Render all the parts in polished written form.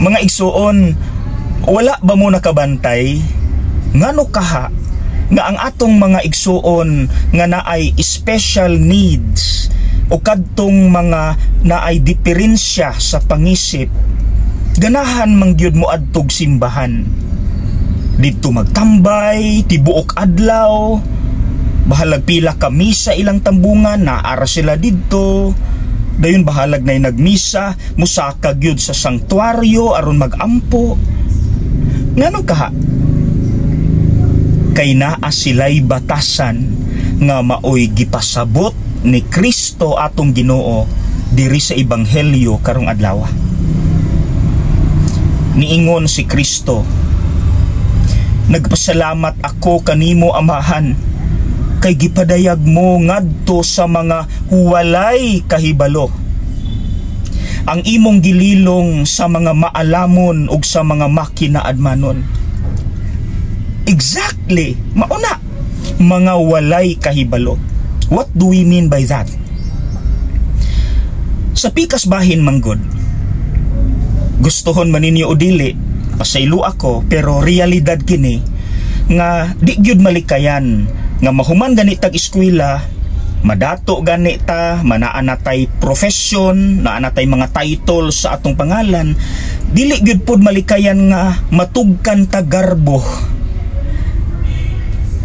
Mga igsuon, wala ba mo nakabantay ngano kaha nga ang atong mga igsuon nga naay special needs o kadtong mga naay diferensya sa pangisip, ganahan mangyud mo adtog simbahan didto magtambay tibuok adlaw, bahalag pila ka misa ilang tambungan, naara sila didto. Dayon bahalag na nagmisa, musaka gyud sa sanktuaryo aron magampo. Ngano kaha? Kay naa sila'y batasan nga maoy gipasabot ni Kristo atong Ginoo diri sa ebanghelyo karong adlaw. Niingon si Kristo, nagpasalamat ako kanimo Amahan, kay gipadayag mo ngadto sa mga huwalay kahibalo ang imong gililong sa mga maalamon ug sa mga makinaadmanon. Exactly, mauna, mga walay kahibalo. What do we mean by that? Sa pikas bahin manggod, gustohon man ninyo o dili, pasaylo ako, pero realidad kini nga di gyud malikayan nga mahuman ganitag eskwela, madato ganita, manaanatay profession, naanatay mga title sa atong pangalan, dili gyud pod malikayan nga matugkan ta garbo.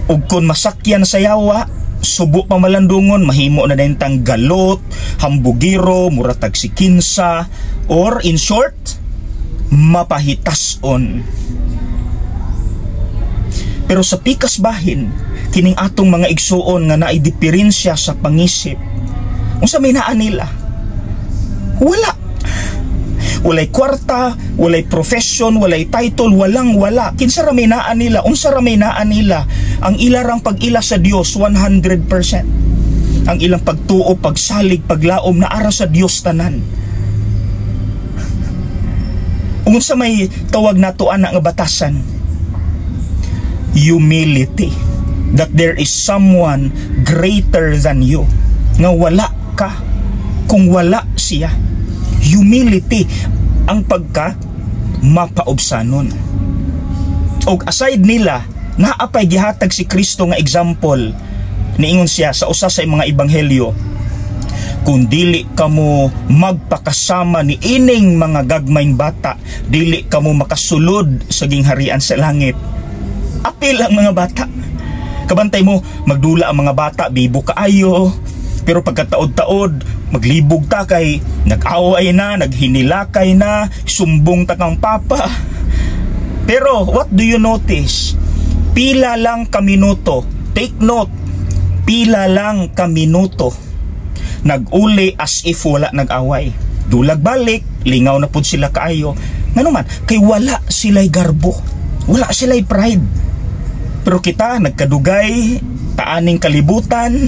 Ug kun masakyan sa yawa, subo pa malandungon, mahimo na din tang galot, hambugiro, muratag si kinsa, or in short, mapahitason. Pero sa pikas bahin, kining atong mga igsuon nga naay diferensya sa pangisip, unsa may naa nila? Walay kwarta, walay profession, walay title, wala. Kinsa ra may naa nila? Unsa ra may naa nila? Ang ilarang pag-ila sa Dios 100%. Ang ilang pagtuo, pagsalig, paglaom na ara sa Dios tanan. Unsa may tawag nato ana nga batasan? Humility. That there is someone greater than you. Nga wala ka kung wala siya. Humility ang pagka mapaobsanon. Og aside nila, naapay gihatag si Kristo nga example. Niingon siya sa usa sa mga ebanghelyo, kung dili kamo magpakasama ni ining mga gagmayng bata, dili kamo makasulod sa gingharian sa langit. Apil ang mga bata. Kabantay mo, magdula ang mga bata, bibo kaayo. Pero pagkataod-taod, maglibog ta kay nag-away na, naghinilakay na, sumbong ta kang papa. Pero what do you notice? Pila lang ka minuto. Take note, pila lang ka minuto. Nag-uli as if wala nag-away. Dulag balik, lingaw na pud sila kaayo. Ngano man, kay wala sila'y garbo. Wala sila'y pride. Pero kita nagkadugay, taaning kalibutan,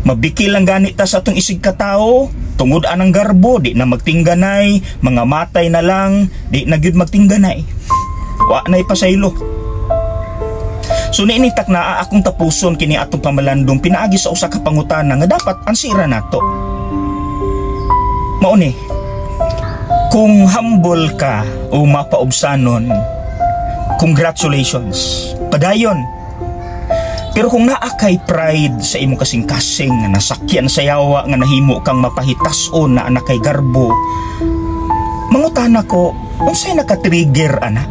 mabikil lang ganita sa atong isig katao, tungod anang garbo, di na magtingganay, mga matay na lang, di na gyud magtingganay. Wa na'y pasaylo. So niinitak na akong tapuson kini atong pamalandong pinaagi sa usa ka pangutana nga dapat ansira nato. Mauni, kung humble ka o mapaobsanon, congratulations, padayon. Pero kung naa kay pride sa imong kasing-kasing nga nasakyan sa yawa nga nahimo kang mapahitason na anak kay garbo, mangutana ko, unsay naka-trigger ana?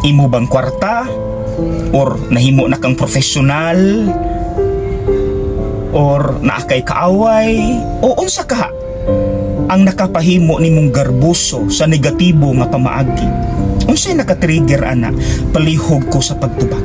Imo bang kwarta? Or nahimo na kang professional? Or naa kay kaaway? O unsa ka ang nakapahimo nimong garbuso sa negatibo nga pamaagi? Unsay naka-trigger ana? Palihog ko sa pagtubag.